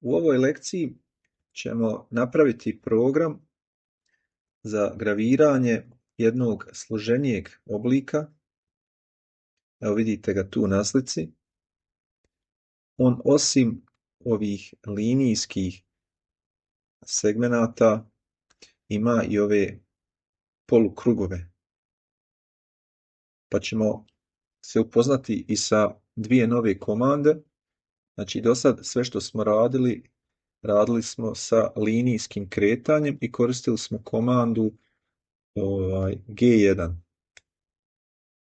U ovoj lekciji ćemo napraviti program za graviranje jednog složenijeg oblika. Evo vidite ga tu na slici. On osim ovih linijskih segmenata ima i ove polukrugove. Pa ćemo se upoznati i sa dvije nove komande. Znači do sad sve što smo radili smo sa linijskim kretanjem i koristili smo komandu G1,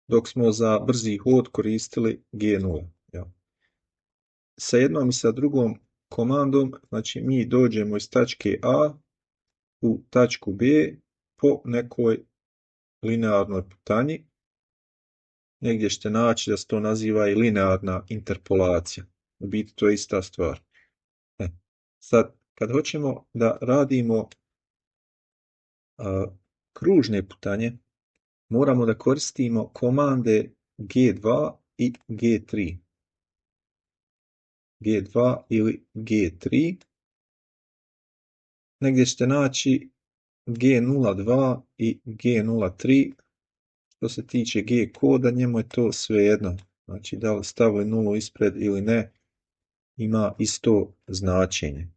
dok smo za brzi hod koristili G0. Ja. Sa jednom i sa drugom komandom, znači mi dođemo iz tačke A u tačku B po nekoj linearnoj putanji. Negdje ćete naći da se to naziva i linearna interpolacija. U biti to je ista stvar. Sad, kad hoćemo da radimo kružne putanje, moramo da koristimo komande G2 i G3. G2 ili G3. Negdje ćete naći G02 i G03. Što se tiče G koda, njemu je to svejedno. Znači, da li stavili nulu ispred ili ne, ima isto značenje.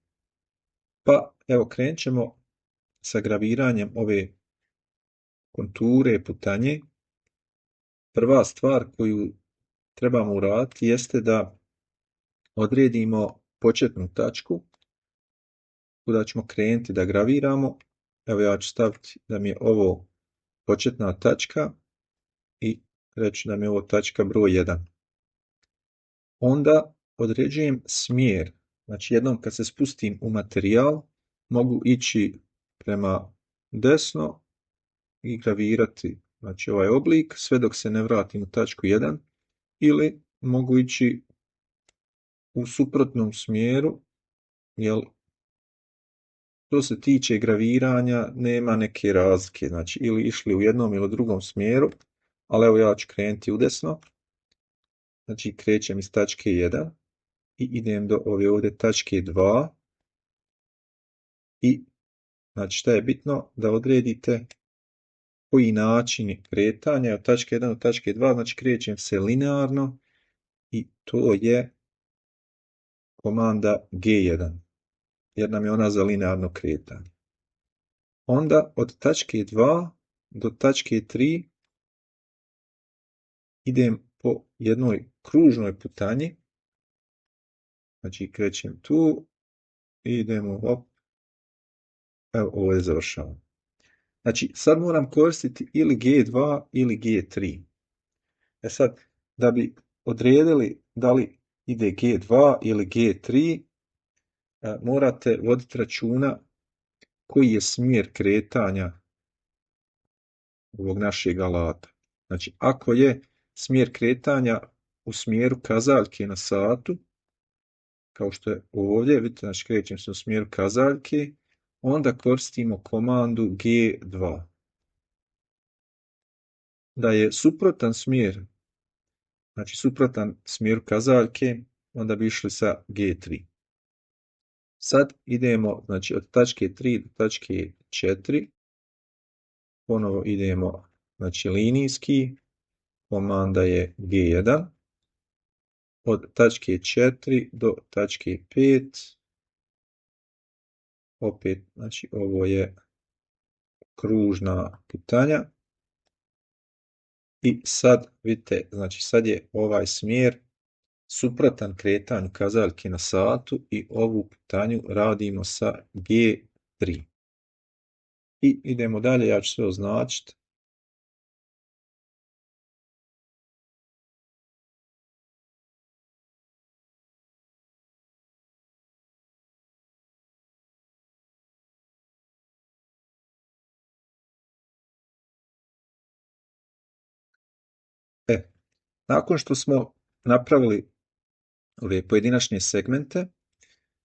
Pa, evo, krenut ćemo sa graviranjem ove konture putanje. Prva stvar koju trebamo uraditi jeste da odredimo početnu tačku kuda ćemo krenuti da graviramo. Evo ja ću staviti da mi je ovo početna tačka i reći da mi je ovo tačka broj 1. Onda određujem smjer. Znači jednom kad se spustim u materijal mogu ići prema desno i gravirati znači ovaj oblik sve dok se ne vratim u tačku 1 ili mogu ići u suprotnom smjeru, jer što se tiče graviranja nema neke razlike, znači ili išli u jednom ili u drugom smjeru, ali evo ja ću krenuti udesno, znači krećem iz tačke 1 i idem do ove ovdje tačke 2 i znači šta je bitno da odredite koji načini kretanja od tačke 1 do tačke 2, znači krećem se linearno i to je komanda G1, jer nam je ona za linearno kretanje. Onda od tačke 2 do tačke 3 idem po jednoj kružnoj putanji, znači krećem tu i idemo hop, evo ovo je završavamo. Znači sad moram koristiti ili G2 ili G3. Sad, da bi odredili da li ide G2 ili G3, morate voditi računa koji je smjer kretanja ovog našeg alata. Znači, ako je smjer kretanja u smjeru kazaljke na satu, kao što je ovdje, vidite, znači krećem se u smjeru kazaljke, onda koristimo komandu G2. Da je suprotan smjer, znači suprotan smjeru kazaljke, onda bi išli sa G3. Sad idemo znači, od tačke 3 do tačke 4. Ponovo idemo znači, linijski. Komanda je G1. Od tačke 4 do tačke 5. Opet, znači, ovo je kružna putanja. I sad, vidite, znači sad je ovaj smjer suprotan kretanju kazaljke na satu i ovu putanju radimo sa G3. I idemo dalje, ja ću sve označiti. Nakon što smo napravili ove pojedinačne segmente,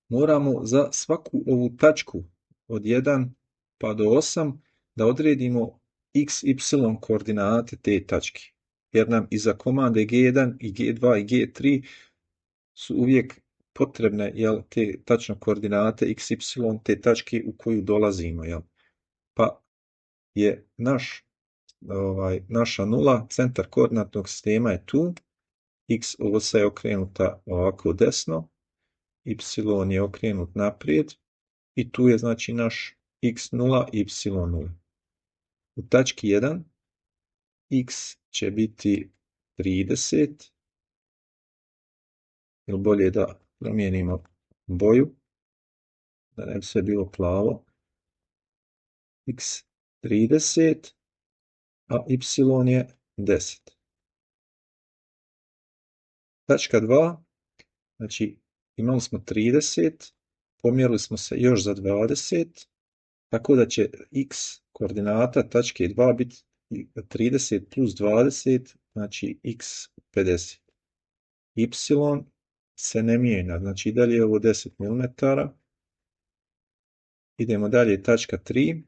moramo za svaku ovu tačku od 1 pa do 8 da odredimo x, y koordinate te tačke. Jer nam iza komande G1 i G2 i G3 su uvijek potrebne te tačno koordinate x, y, te tačke u koju dolazimo. Pa je naša nula, centar koordinatnog sistema je tu, x osa je okrenuta ovako desno, y je okrenut naprijed i tu je znači naš x0 i y0. U tački 1 x će biti 30, ili bolje da promijenimo boju, da ne bi sve bilo plavo, x 30, a y je 10. Tačka 2, znači imali smo 30, pomjerili smo se još za 20, tako da će x koordinata tačke 2 biti 30 plus 20, znači x 50. Y se ne mijenja, znači dalje je ovo 10 mm. Idemo dalje, tačka 3,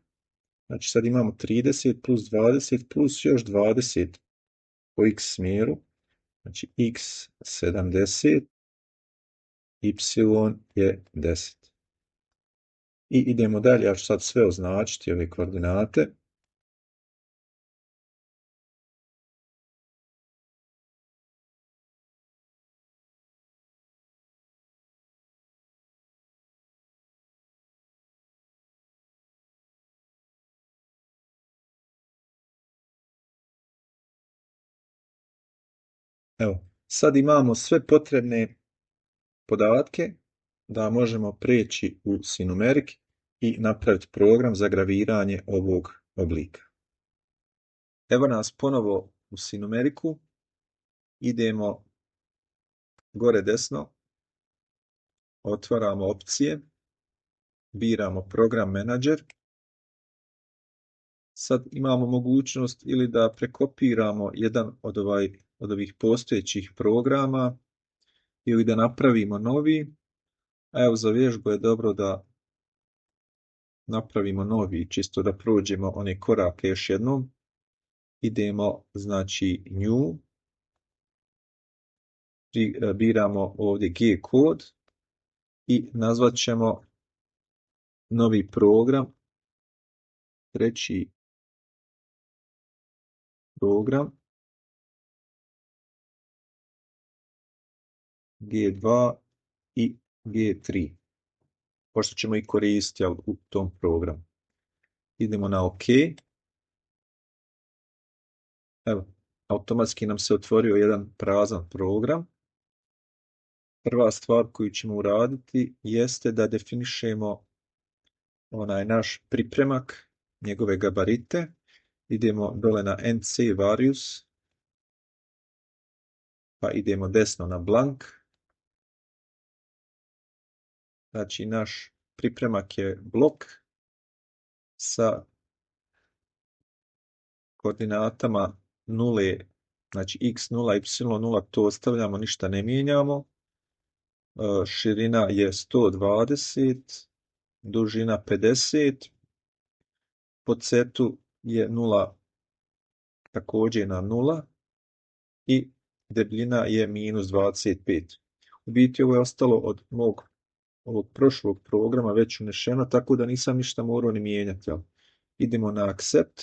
znači sad imamo 30 plus 20 plus još 20 po x smjeru, znači x 70, y je 10. I idemo dalje, ja ću sad sve označiti, ove koordinate. Evo, sad imamo sve potrebne podatke da možemo preći u Sinumerik i napraviti program za graviranje ovog oblika. Evo nas ponovo u Sinumeriku. Idemo gore desno, otvaramo opcije, biramo program menadžer. Sad imamo mogućnost ili da prekopiramo jedan od ovih postojećih programa ili da napravimo novi. A evo, za vježbu je dobro da napravimo novi, čisto da prođemo one korake još jednom. Idemo, znači, new, biramo ovdje G kod i nazvat ćemo novi program, treći program, G2 i G3, pošto ćemo i koristiti u tom programu. Idemo na OK. Evo, automatski nam se otvorio jedan prazan program. Prva stvar koju ćemo uraditi jeste da definišemo onaj naš pripremak, njegove gabarite. Idemo dole na NC various, pa idemo desno na blank. Znači, naš pripremak je blok sa koordinatama nule, znači x0, y0, to ostavljamo, ništa ne mijenjamo. Širina je 120, dužina 50, po setu je 0 također na 0 i debljina je minus 25. U biti ovo je ostalo od ovog prošlog programa već unešeno, tako da nisam ništa morao ni mijenjati. Idemo na accept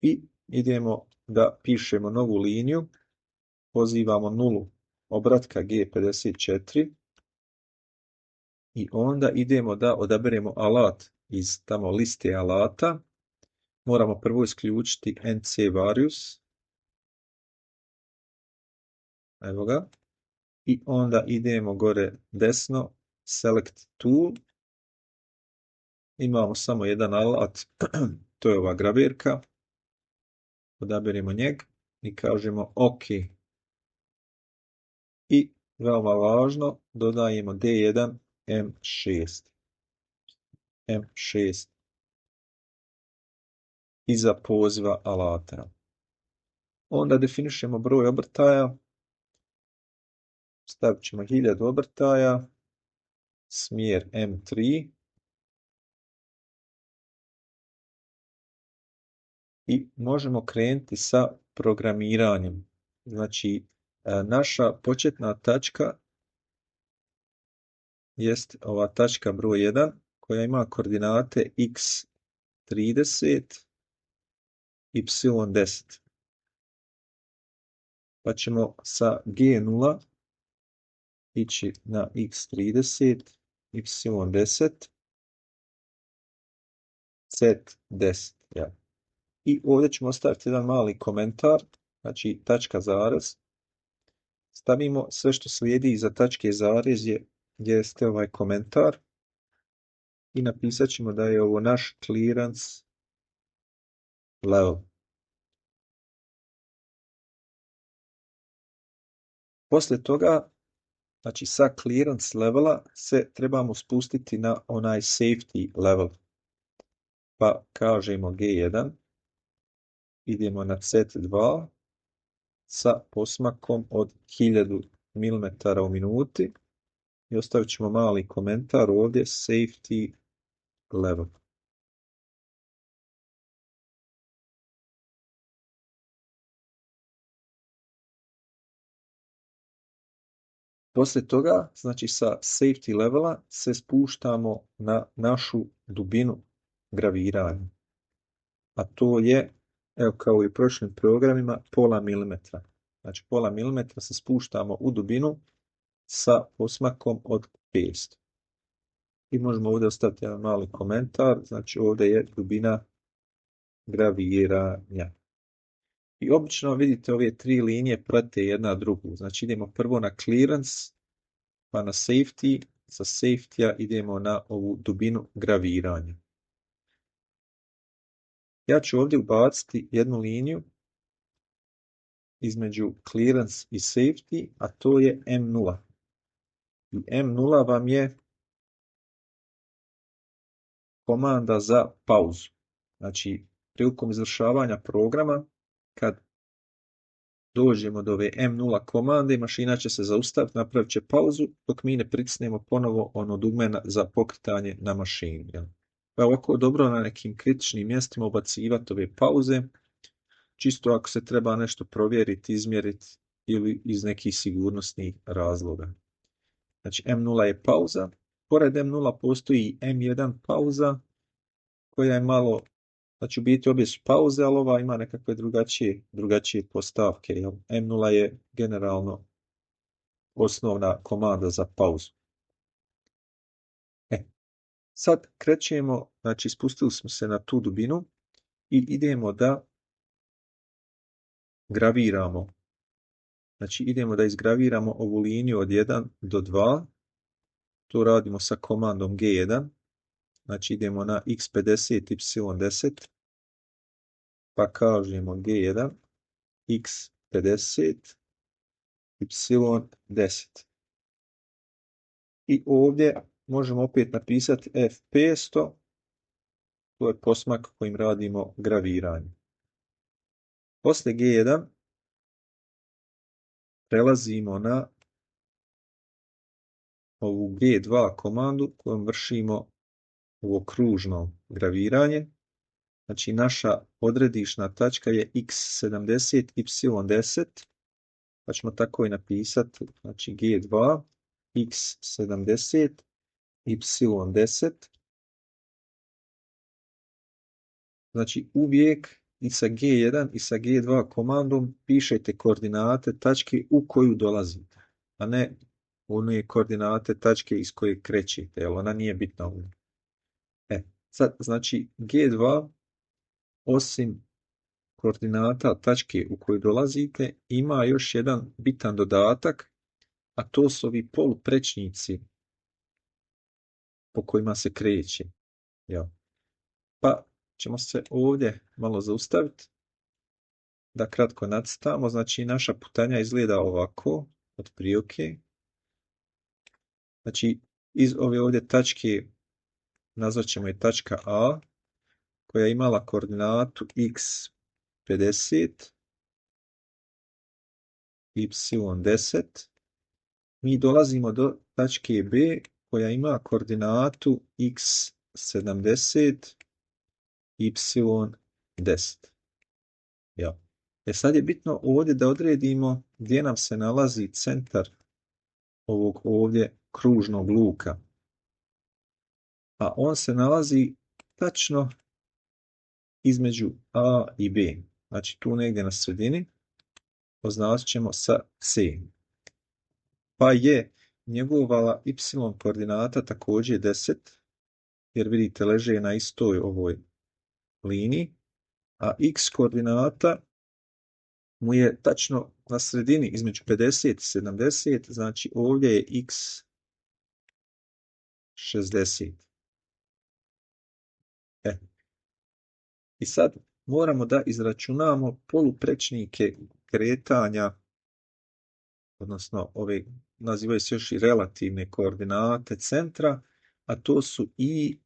i idemo da pišemo novu liniju, pozivamo nulu obratka G54 i onda idemo da odaberemo alat iz tamo liste alata. Moramo prvo isključiti NC various. Evo ga. I onda idemo gore desno, select tool. Imamo samo jedan alat, to je ova graverka. Odaberemo njega i kažemo OK. I veoma važno, dodajemo D1 M6. M6 iza poziva alata. Onda definišemo broj obrtaja. Stavit ćemo 1000 obrtaja. Smjer M3. I možemo krenuti sa programiranjem. Znači, Naša početna tačka jest ova tačka broj 1 koja ima koordinate x 30, y 10. Pa ćemo sa g0 ići na x 30, y 10, z 10. Ja. I ovdje ćemo ostaviti jedan mali komentar, znači tačka zarez. Stavimo sve što slijedi iza tačke zarez jeste ovaj komentar i napisat ćemo da je ovo naš clearance level. Poslije toga, znači sa clearance levela se trebamo spustiti na onaj safety level. Pa kažemo G1, idemo na C2 sa posmakom od 1000 mm u minuti i ostavit ćemo mali komentar ovdje safety level. Poslije toga, znači sa safety levela se spuštamo na našu dubinu graviranja. A to je, evo kao i u prošlim programima, pola milimetra. Znači pola milimetra se spuštamo u dubinu sa posmakom od 500. I možemo ovdje ostaviti jedan mali komentar, znači ovdje je dubina graviranja. I obično vidite ove tri linije prate jedna drugu. Znači idemo prvo na clearance, pa na safety, sa safety-a idemo na ovu dubinu graviranja. Ja ću ovdje ubaciti jednu liniju između clearance i safety, a to je M0. I M0 vam je komanda za pauzu. Znači, prilikom izvršavanja programa, kad dođemo do ove M0 komande, mašina će se zaustaviti, napravit će pauzu, dok mi ne pritisnemo ponovo ono dugme za pokretanje na mašini. Pa ovako dobro na nekim kritičnim mjestima ubacivati ove pauze, čisto ako se treba nešto provjeriti, izmjeriti ili iz nekih sigurnosnih razloga. Znači M0 je pauza, pored M0 postoji M1 pauza, koja je malo, znači u biti obje su pauze, ali ova ima nekakve drugačije postavke. M0 je generalno osnovna komanda za pauzu. Sad krećemo, znači spustili smo se na tu dubinu i idemo da graviramo. Znači idemo da izgraviramo ovu liniju od 1 do 2. To radimo sa komandom G1. Znači idemo na x50, y10. Pa kažemo G1, x50, y10. I ovdje možemo opet napisati F500. To je posmak kojim radimo graviranje. Poslije G1 prelazimo na ovu G2 komandu kojom vršimo ovo kružno graviranje. Znači naša odredišna tačka je x70, y10. Pa ćemo tako i napisati, znači G2, x70, y10. Znači uvijek i sa G1 i sa G2 komandom pišete koordinate tačke u koju dolazite, a ne one koordinate tačke iz koje krećete, jer ona nije bitna ovdje. Sad, znači G2 osim koordinata tačke u koju dolazite ima još jedan bitan dodatak, a to su ovi poluprečnici po kojima se kreće. Pa ćemo se ovdje malo zaustaviti da kratko nacrtamo. Znači naša putanja izgleda ovako, otprilike. Znači iz ove ovdje tačke nazvat ćemo je tačka A, koja je imala koordinatu x50, y10. Mi dolazimo do tačke B, koja ima koordinatu x70, y10. Sad je bitno ovdje da odredimo gdje nam se nalazi centar ovog ovdje kružnog luka. A on se nalazi tačno između A i B. Znači tu negdje na sredini označit ćemo sa C. Pa je njegova y koordinata također 10, jer vidite leže na istoj ovoj liniji, a x koordinata mu je tačno na sredini između 50 i 70, znači ovdje je x 60. I sad moramo da izračunamo poluprečnike kretanja, odnosno ove nazivaju se još i relativne koordinate centra, a to su i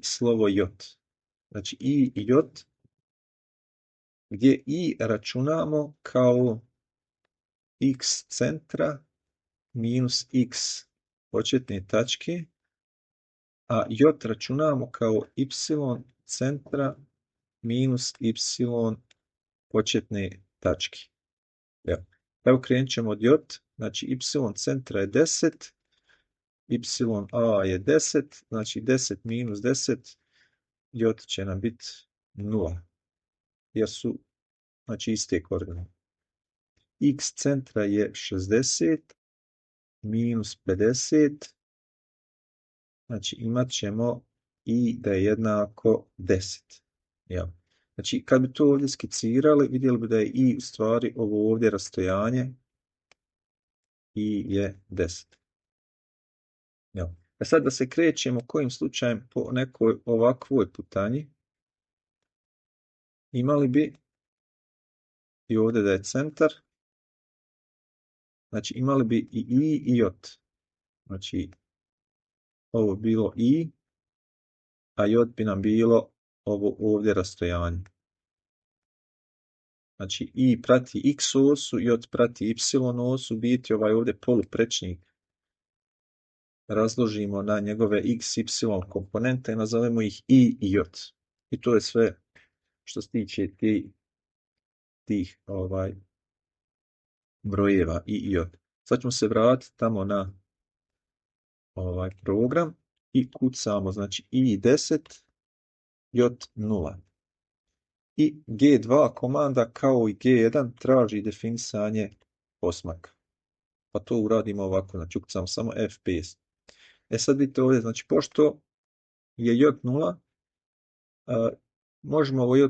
slovo j. Znači i j, gdje i računamo kao x centra minus x početne tačke, a j računamo kao y centra minus y početne tačke. Evo krenut ćemo od j, znači y centra je 10, a je 10, znači 10 minus 10, j će nam biti 0, jer su znači iste koordinate. X centra je 60 minus 50, znači imat ćemo i da je jednako 10. Ja. Znači kad bi to ovdje skicirali, vidjeli bi da je i u stvari ovo ovdje rastojanje i je 10. Ja. A sad da se krećemo kojim slučajem po nekoj ovakvoj putanji, imali bi i ovdje da je centar, znači imali bi i j. Znači ovo bilo i, a j bi nam bilo ovo ovdje rastojanje. Znači i prati x osu, j prati y osu, biti ovaj ovdje poluprečnik razložimo na njegove x, y komponente i nazovemo ih i j. I to je sve što se tiče tih brojeva i j. Sad ćemo se vratiti tamo na ovaj program i kucamo, znači i 10, j 0. I G2 komanda kao i G1 traži definisanje posmaka. Pa to uradimo ovako, znači ukucamo samo FPS. Sad vidite ovdje, znači pošto je j 0, možemo ovo j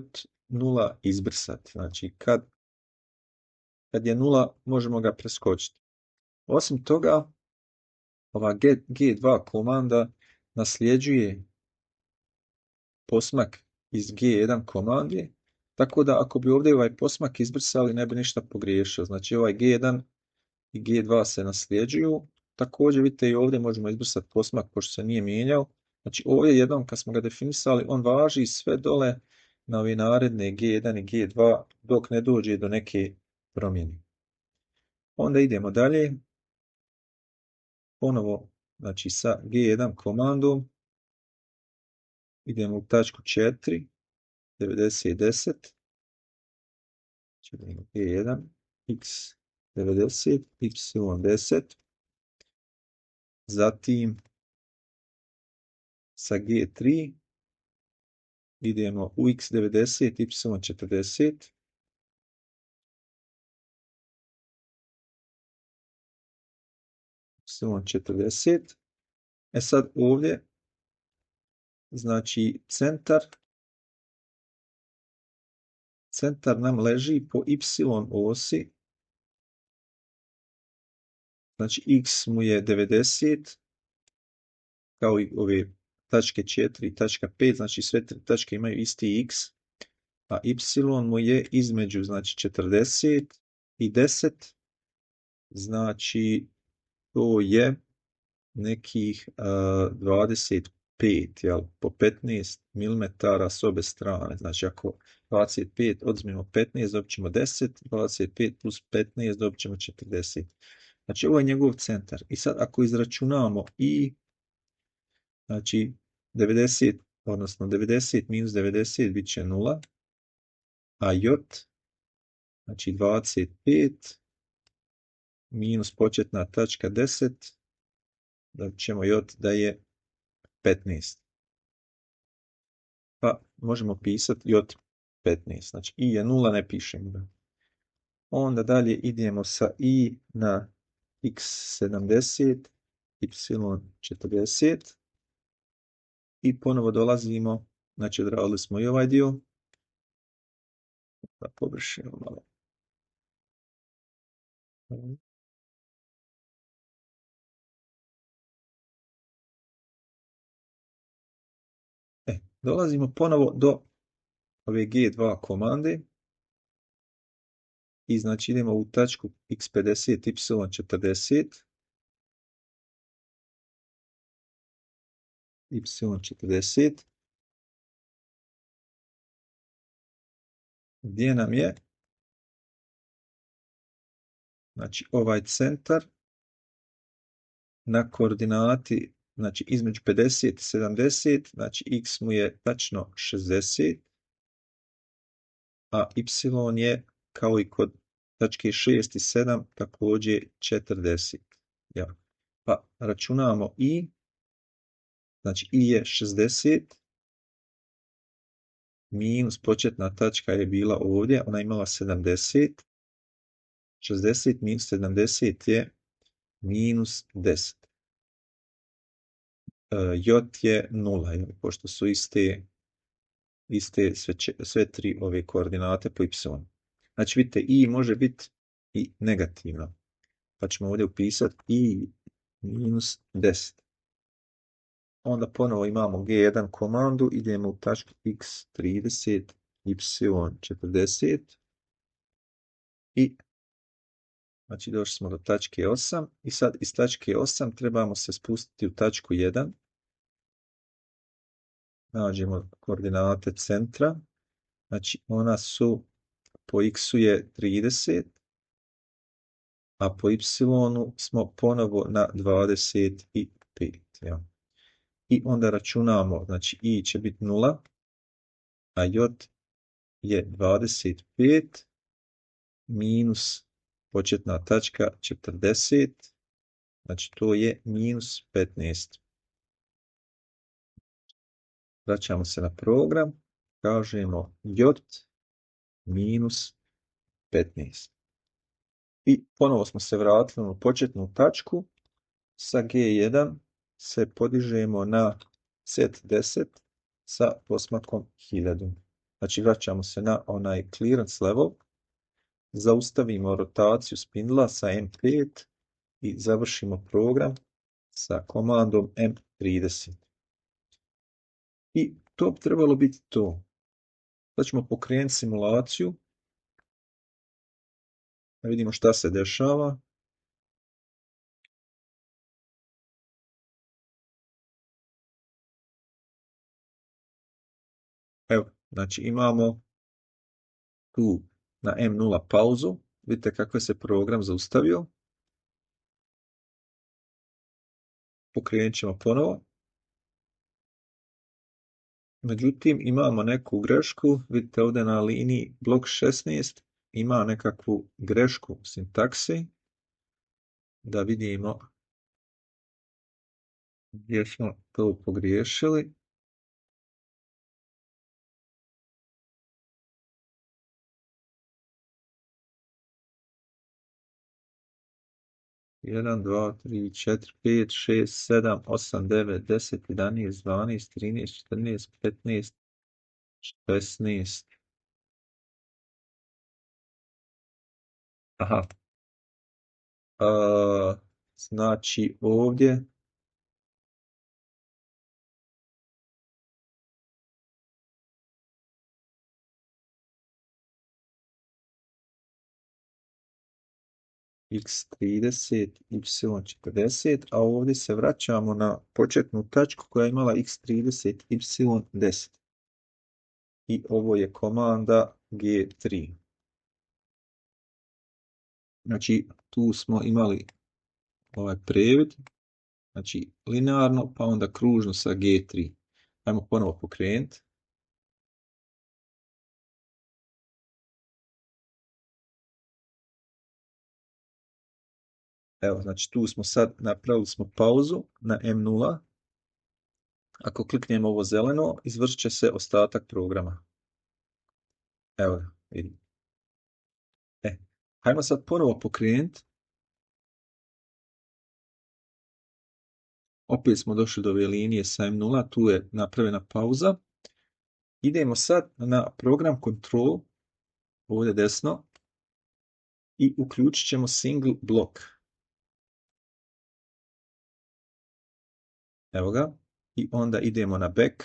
0 izbrisati. Znači kad je 0, možemo ga preskočiti. Osim toga, ova G2 komanda nasljeđuje posmak iz G1 komande, tako da ako bi ovdje ovaj posmak izbrisali, ne bi ništa pogriješio. Znači ovaj G1 i G2 se nasljeđuju. Također vidite i ovdje možemo izbrisati posmak pošto se nije mijenjao. Znači ovdje jednom kad smo ga definisali, on važi sve dole na ove naredne G1 i G2 dok ne dođe do neke promjene. Onda idemo dalje. Ponovo, znači sa G1 komandom idemo u tačku 4, 90, 10. G1, x 90, y 10. Zatim sa G3 idemo u x 90, y 40. Y40. Sad ovdje, znači centar nam leži po y osi, znači x mu je 90, kao i ove tačke 4 i tačka 5, znači sve tri tačke imaju isti x, a y mu je između, znači 40 i 10, znači to je nekih 25, jel, po 15 mm s obe strane. Znači ako 25 oduzmemo 15, dobit ćemo 10, 25 plus 15 dobit ćemo 40. Znači ovo je njegov centar. I sad ako izračunamo i, znači 90, odnosno 90 minus 90 bit će 0, a j Znači 25 minus početna tačka 10, da ćemo j da je 15. Pa možemo pisati j 15. Znači i je 0, ne pišemo ga. Onda dalje idemo sa i na x 70, y 40 i ponovo dolazimo, znači odradili smo i ovaj dio, da površimo malo. Dolazimo ponovo do ove G2 komande i znači idemo u tačku x50, y40, y40, gdje nam je znači ovaj centar na koordinati, znači između 50 i 70, znači x mu je tačno 60, a y je kao i kod tačke 6 i 7 također 40. Ja. Pa računamo i, znači i je 60, minus početna tačka je bila ovdje, ona je imala 70, 60 minus 70 je minus 10. J je 0, pošto su iste sve tri ove koordinate po y. Znači vidite, i može biti i negativno. Pa ćemo ovdje upisati i minus 10. Onda ponovo imamo G1 komandu, idemo u tačku x30, y40 i znači došli smo do tačke 8 i sad iz tačke 8 trebamo se spustiti u tačku 1. Nađemo koordinate centra, znači ona su po x-u je 30, a po y smo ponovo na 25. Ja. I onda računamo, znači i će biti 0, a j je 25 minus početna tačka 40, znači to je minus 15. Vraćamo se na program, kažemo j minus 15. I ponovo smo se vratili na početnu tačku, sa G1 se podižemo na set 10 sa posmatkom 1000. Znači vraćamo se na onaj clearance level, zaustavimo rotaciju spindla sa M5 i završimo program sa komandom M30. I to bi trebalo biti to. Sad ćemo pokrenuti simulaciju, da vidimo šta se dešava. Evo, znači imamo tu na M0 pauzu. Vidite kako je se program zaustavio. Pokrenut ćemo ponovo. Međutim, imamo neku grešku. Vidite ovdje na liniji blok 16 ima nekakvu grešku u sintaksi. Da vidimo gdje smo to pogriješili. Jedan, dva, tri, četiri, pet, šest, sedam, osam, devet, 10, 11, 12, 13, 14, 15, 16. Aha. Znači ovdje x30, y40, a ovdje se vraćamo na početnu tačku koja je imala x30, y10. I ovo je komanda G3. Znači, tu smo imali ovaj previd, znači linearno, pa onda kružno sa G3. Ajmo ponovo pokrenuti. Evo, znači tu smo sad, napravili smo pauzu na M0. Ako kliknemo ovo zeleno, izvršit će se ostatak programa. Evo ga, vidim. Hajmo sad ponovo pokrenuti. Opet smo došli do ove linije sa M0, tu je napravljena pauza. Idemo sad na program control, ovdje desno, i uključit ćemo single block. Evo ga. I onda idemo na back.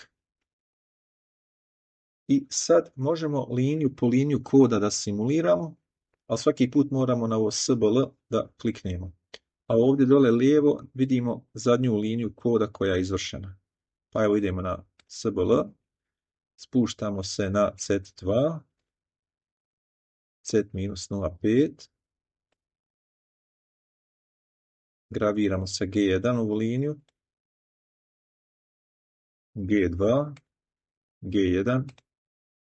I sad možemo liniju po liniju koda da simuliramo, ali svaki put moramo na ovo SBL da kliknemo. A ovdje dole lijevo vidimo zadnju liniju koda koja je izvršena. Pa evo idemo na SBL, spuštamo se na Z2, Z-05, graviramo se G1 ovu liniju, G2, G1,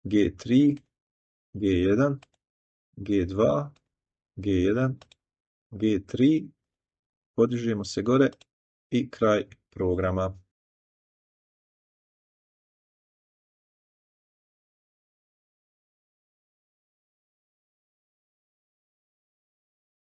G3, G1, G2, G1, G3, podižemo se gore i kraj programa.